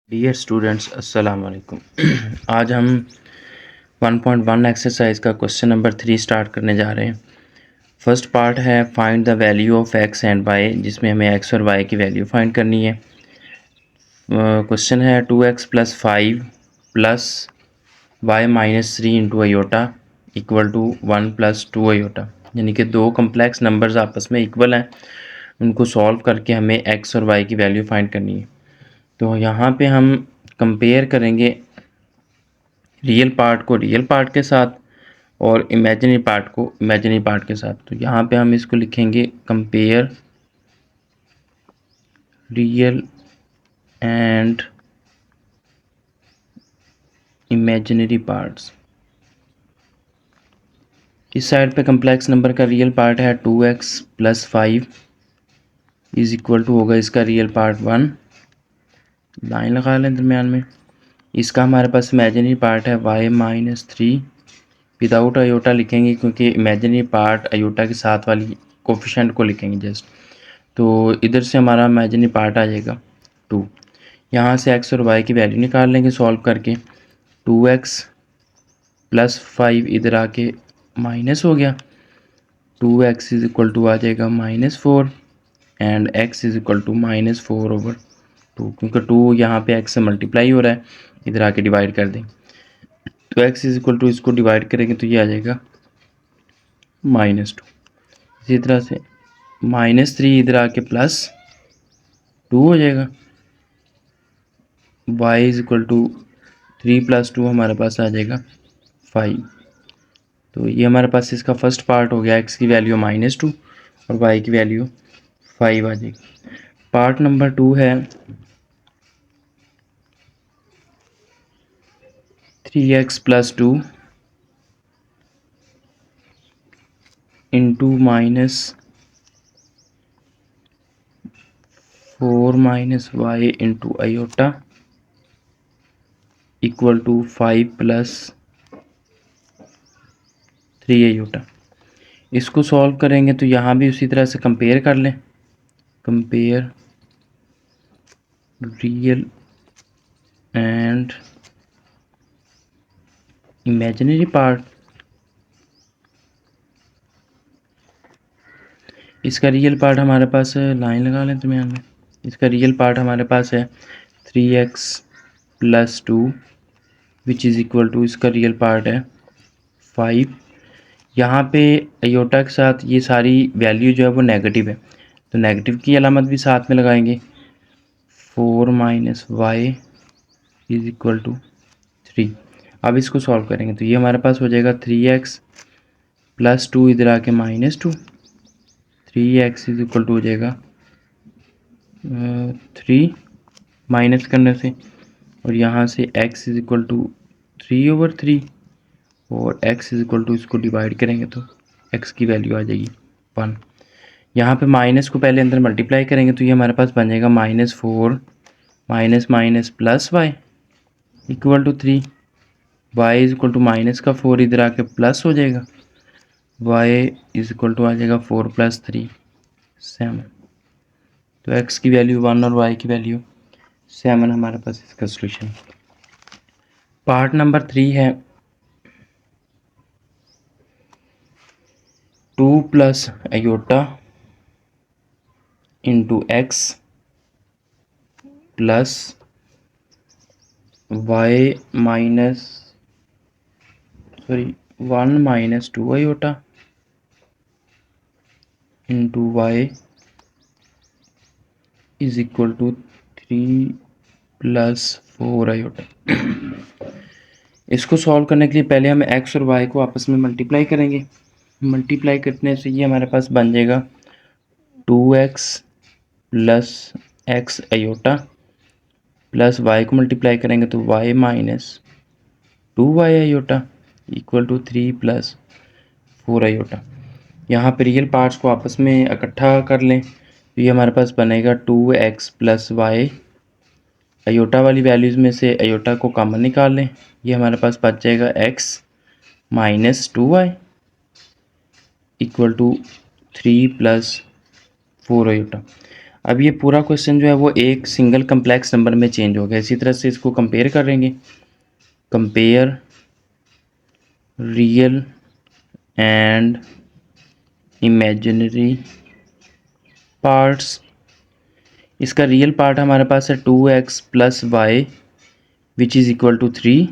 Dear students अस्सलाम वालेकुम। आज हम 1.1 एक्सरसाइज का क्वेश्चन नंबर 3 स्टार्ट करने जा रहे हैं। फर्स्ट पार्ट है find the value of x and y, जिसमें हमें एक्स और वाई की वैल्यू फाइंड करनी है। क्वेश्चन है 2x + 5 + y - 3 into iota equal to 1 + 2 iota, यानी कि दो कम्प्लेक्स नंबर्स आपस में इक्वल हैं। उनको सॉल्व करके हमें एक्स और वाई की वैल्यू फाइंड करनी है। तो यहाँ पे हम कंपेयर करेंगे रियल पार्ट को रियल पार्ट के साथ और इमेजिनरी पार्ट को इमेजिनरी पार्ट के साथ। तो यहाँ पे हम इसको लिखेंगे compare real and imaginary parts. इस साइड पे कम्प्लेक्स नंबर का रियल पार्ट है 2x + 5 इज इक्वल टू होगा इसका रियल पार्ट 1, लाइन लगा लें दरमियान में। इसका हमारे पास इमेजिनरी पार्ट है y - 3, विदाउट आयोटा लिखेंगे क्योंकि इमेजिनरी पार्ट आयोटा के साथ वाली कोफिशेंट को लिखेंगे जस्ट। तो इधर से हमारा इमेजिनरी पार्ट आ जाएगा 2। यहाँ से x और y की वैल्यू निकाल लेंगे सॉल्व करके। 2x + 5 इधर आके माइनस हो गया, 2x इज इक्वल टू आ जाएगा -4 and x is equal to -4/2, क्योंकि 2 यहाँ पे x से मल्टीप्लाई हो रहा है, इधर आके डिवाइड कर दें। तो x इज इक्वल टू इसको डिवाइड करेंगे तो ये आ जाएगा -2। इसी तरह से -3 इधर आके +2 हो जाएगा। y इज इक्वल टू 3 + 2 हमारे पास आ जाएगा 5। तो ये हमारे पास इसका फर्स्ट पार्ट हो गया, x की वैल्यू -2 और y की वैल्यू 5 आ जाएगी। पार्ट नंबर 2 है 3x + 2 into -4 - y into iota equal to 5 + 3 iota. इसको सॉल्व करेंगे तो यहाँ भी उसी तरह से कंपेयर कर लें, compare real and imaginary part. इसका रियल पार्ट हमारे पास है, लाइन लगा लें दरमियान में। इसका रियल पार्ट हमारे पास है 3x + 2 which is equal to, इसका रियल पार्ट है 5। यहाँ पे आयोटा के साथ ये सारी वैल्यू जो है वो नेगेटिव है, तो नेगेटिव की अलामत भी साथ में लगाएंगे। 4 - y इज इक्वल टू 3। अब इसको सॉल्व करेंगे तो ये हमारे पास हो जाएगा 3x + 2 इधर आके -2, 3x इज इक्वल टू हो जाएगा 3 माइनस करने से, और यहाँ से x इज इक्वल टू 3/3 और x इज इक्वल टू इसको डिवाइड करेंगे तो x की वैल्यू आ जाएगी 1। यहाँ पे माइनस को पहले अंदर मल्टीप्लाई करेंगे तो ये हमारे पास बन जाएगा -4 - y equal to 3। y is equal to minus का 4 इधर आके प्लस हो जाएगा, y इज इक्वल टू आ जाएगा 4 + 3 7। तो x की वैल्यू 1 और y की वैल्यू 7 हमारे पास इसका सोल्यूशन। पार्ट नंबर 3 है 2 + iota into x plus y minus 1 - 2 iota into y is equal to 3 + 4 iota. इसको सॉल्व करने के लिए पहले हम x और y को आपस में मल्टीप्लाई करेंगे। मल्टीप्लाई करने से ये हमारे पास बन जाएगा 2x + x iota plus y को मल्टीप्लाई करेंगे तो y - 2y iota equal to 3 + 4 iota. यहाँ पे रियल पार्ट्स को आपस में इकट्ठा कर लें तो ये हमारे पास बनेगा 2x + y। आयोटा वाली वैल्यूज़ में से आयोटा को कॉमन निकाल लें, ये हमारे पास बच जाएगा x - 2y equal to 3 + 4 iota. अब ये पूरा क्वेश्चन जो है वो एक सिंगल कम्प्लेक्स नंबर में चेंज हो गया। इसी तरह से इसको कंपेयर करेंगे, compare real and imaginary parts. इसका रियल पार्ट हमारे पास है 2x plus y which is equal to 3,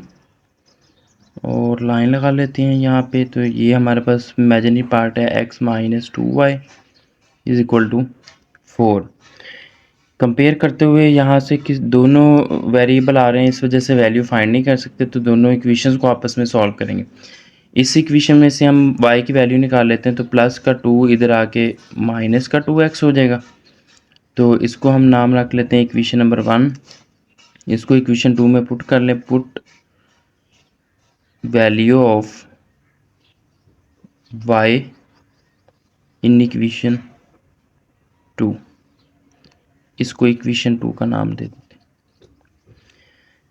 और लाइन लगा लेते हैं यहाँ पे। तो ये हमारे पास इमेजिनरी पार्ट है x minus 2y is equal to 4। Compare करते हुए यहाँ से किस दोनों वेरिएबल आ रहे हैं, इस वजह से वैल्यू फाइंड नहीं कर सकते, तो दोनों इक्वेशंस को आपस में सॉल्व करेंगे। इस इक्वेशन में से हम y की वैल्यू निकाल लेते हैं, तो प्लस का 2 इधर आके माइनस का 2x हो जाएगा। तो इसको हम नाम रख लेते हैं इक्वेशन नंबर 1। इसको इक्वेशन 2 में पुट कर लें, put value of y in equation 2। इसको इक्वेशन 2 का नाम दे देते हैं।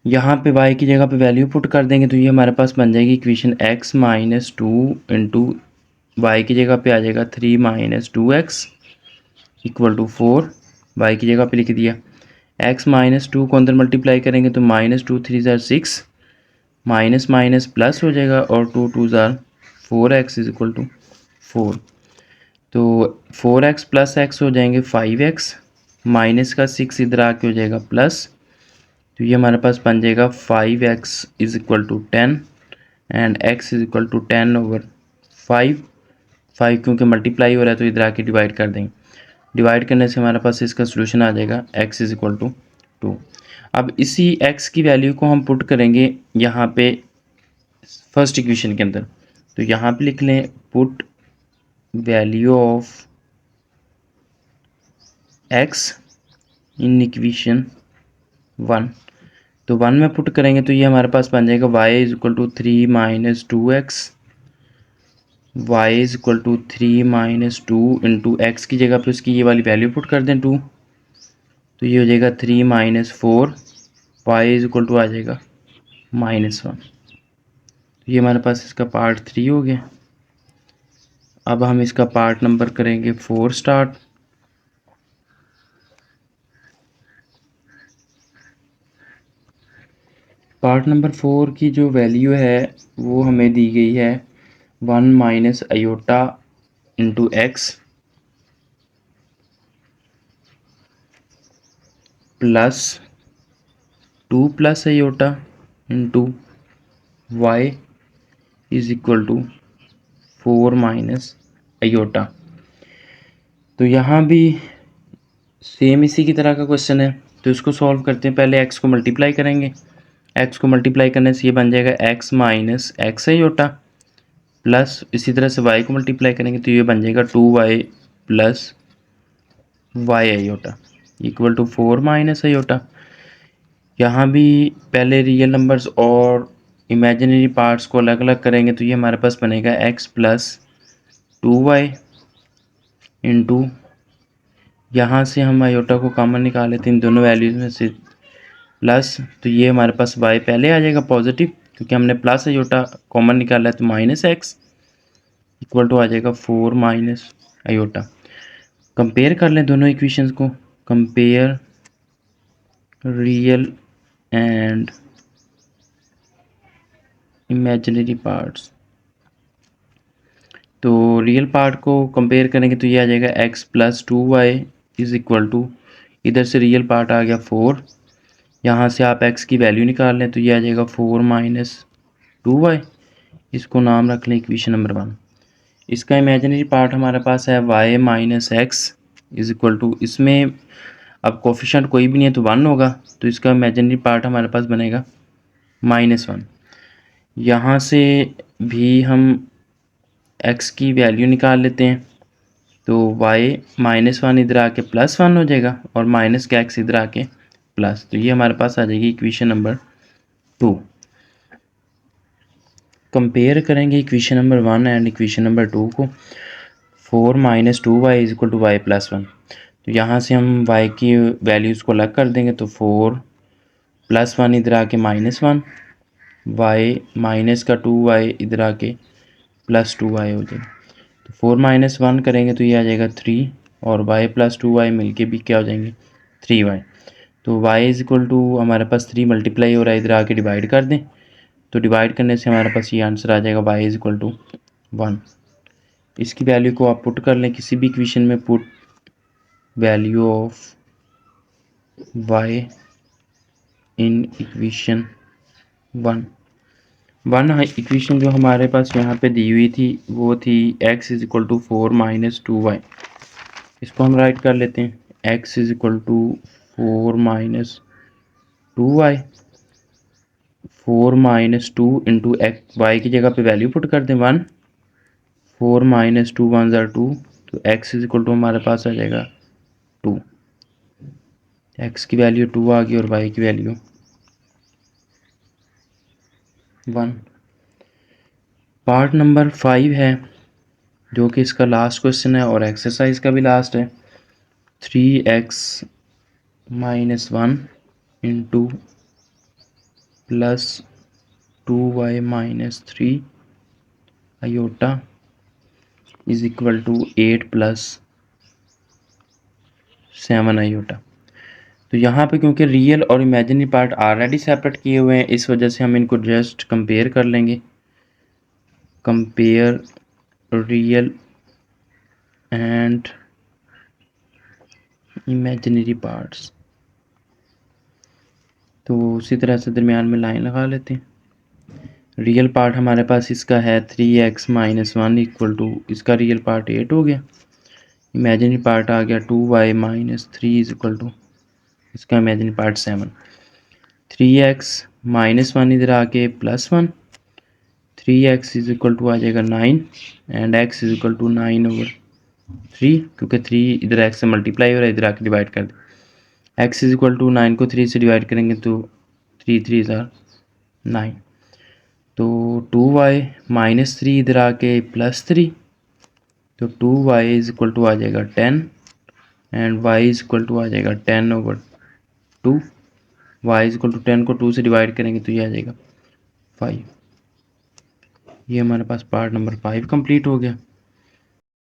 यहाँ पे y की जगह पे वैल्यू पुट कर देंगे, तो ये हमारे पास बन जाएगी equation x minus 2 into y की जगह पे आ जाएगा 3 minus 2x equal to 4। Y की जगह पे लिख दिया। x माइनस 2 को अंदर मल्टीप्लाई करेंगे तो माइनस 2 3 ज़ार 6, माइनस माइनस प्लस हो जाएगा, और 2 2 ज़ार 4x इज इक्वल टू 4। तो 4x प्लस x हो जाएंगे 5x, माइनस का 6 इधर आके हो जाएगा प्लस। तो ये हमारे पास बन जाएगा 5x is equal to 10 and x is equal to 10 over 5। 5 क्योंकि मल्टीप्लाई हो रहा है तो इधर आके डिवाइड कर देंगे। डिवाइड करने से हमारे पास इसका सोल्यूशन आ जाएगा x इज इक्वल टू 2। अब इसी x की वैल्यू को हम पुट करेंगे यहाँ पे फर्स्ट इक्वेशन के अंदर। तो यहाँ पे लिख लें put value of x in equation 1। तो 1 में पुट करेंगे तो ये हमारे पास बन जाएगा y is equal to 3 minus 2x, y is equal to 3 minus 2 into x की जगह पे उसकी ये वाली वैल्यू पुट कर दें 2, तो ये हो जाएगा 3 minus 4, y is equal to आ जाएगा -1। तो ये हमारे पास इसका पार्ट 3 हो गया। अब हम इसका पार्ट नंबर करेंगे 4 स्टार्ट। पार्ट नंबर 4 की जो वैल्यू है वो हमें दी गई है 1 minus iota into x plus 2 plus iota into y is equal to 4 minus iota. तो यहाँ भी सेम इसी की तरह का क्वेश्चन है, तो इसको सॉल्व करते हैं। पहले x को मल्टीप्लाई करेंगे, x को मल्टीप्लाई करने से ये बन जाएगा x minus x iota, plus इसी तरह से y को मल्टीप्लाई करेंगे तो ये बन जाएगा 2y plus y iota equal to 4 minus iota. यहाँ भी पहले रियल नंबर्स और इमेजिनरी पार्ट्स को अलग अलग करेंगे तो ये हमारे पास बनेगा x प्लस 2y इंटू, यहाँ से हम आयोटा को कॉमन निकाल लेते हैं इन दोनों वैल्यूज़ में से, प्लस, तो ये हमारे पास y पहले आ जाएगा पॉजिटिव क्योंकि हमने प्लस आयोटा कॉमन निकाला है, तो माइनस x इक्वल टू आ जाएगा 4 माइनस आयोटा। कंपेयर कर लें दोनों इक्वेशंस को, compare real and imaginary parts. तो रियल पार्ट को कंपेयर करेंगे तो ये आ जाएगा x plus 2y is equal to, इधर से रियल पार्ट आ गया 4, यहाँ से आप x की वैल्यू निकाल लें तो ये आ जाएगा 4 माइनस 2y। इसको नाम रख लें इक्वेशन नंबर 1। इसका इमेजिनरी पार्ट हमारे पास है y minus x is equal to, इसमें अब कोफिशिएंट कोई भी नहीं है तो 1 होगा, तो इसका इमेजिनरी पार्ट हमारे पास बनेगा -1। यहाँ से भी हम x की वैल्यू निकाल लेते हैं, तो y -1 इधर आके +1 हो जाएगा और माइनस का x इधर आके प्लस, तो ये हमारे पास आ जाएगी इक्वेशन नंबर 2। कंपेयर करेंगे equation number 1 and equation number 2 को। 4 minus 2y is equal to y plus 1, तो यहाँ से हम y की वैल्यूज़ को अलग कर देंगे, तो 4 प्लस 1 इधर आके -1, y माइनस का 2y इधर आके प्लस 2y हो जाएगा। तो 4 माइनस 1 करेंगे तो ये आ जाएगा 3, और y प्लस 2y मिल के भी क्या हो जाएंगे 3y। तो y इज इक्वल टू हमारे पास 3 मल्टीप्लाई हो रहा है, इधर आके डिवाइड कर दें तो डिवाइड करने से हमारे पास ये आंसर आ जाएगा y इज इक्वल टू 1। इसकी वैल्यू को आप पुट कर लें किसी भी इक्वेशन में, put value of y in equation 1 equation जो हमारे पास यहाँ पे दी हुई थी वो थी x is equal to 4 minus 2y। इसको हम राइट कर लेते हैं x is equal to 4 minus 2y। 4 minus 2 into y की जगह पे वैल्यू पुट कर दें 1। 4 माइनस 2 1 ज़ार 2, तो x इज इक्वल टू हमारे पास आ जाएगा 2। x की वैल्यू 2 आ गई और y की वैल्यू 1। पार्ट नंबर 5 है जो कि इसका लास्ट क्वेश्चन है और एक्सरसाइज का भी लास्ट है। 3x minus 1 into plus 2y minus 3 iota is equal to 8 plus 7 iota. तो यहाँ पे क्योंकि रियल और इमेजिनरी पार्ट ऑलरेडी सेपरेट किए हुए हैं इस वजह से हम इनको जस्ट कंपेयर कर लेंगे। Compare real and imaginary parts. तो उसी तरह से दरमियान में लाइन लगा लेते हैं। रियल पार्ट हमारे पास इसका है 3x माइनस 1 इक्वल टू, इसका रियल पार्ट 8 हो गया। इमेजिनरी पार्ट आ गया 2y minus 3 is equal to, इसका इमेजिनरी पार्ट 7। 3x माइनस 1 इधर आके plus 1, 3x is equal to आ जाएगा 9 and x is equal to 9 over 3, क्योंकि 3 इधर x से मल्टीप्लाई हो रहा है, इधर आके डिवाइड कर दें। x इज इक्वल टू 9 को 3 से डिवाइड करेंगे तो 3 3 ज़ार 9। तो 2y माइनस 3 इधर आके प्लस 3, तो 2y इज इक्वल टू आ जाएगा 10 and y is equal to आ जाएगा 10 over 2। y is equal to 10 को 2 से डिवाइड करेंगे तो ये आ जाएगा 5। ये हमारे पास पार्ट नंबर 5 कंप्लीट हो गया।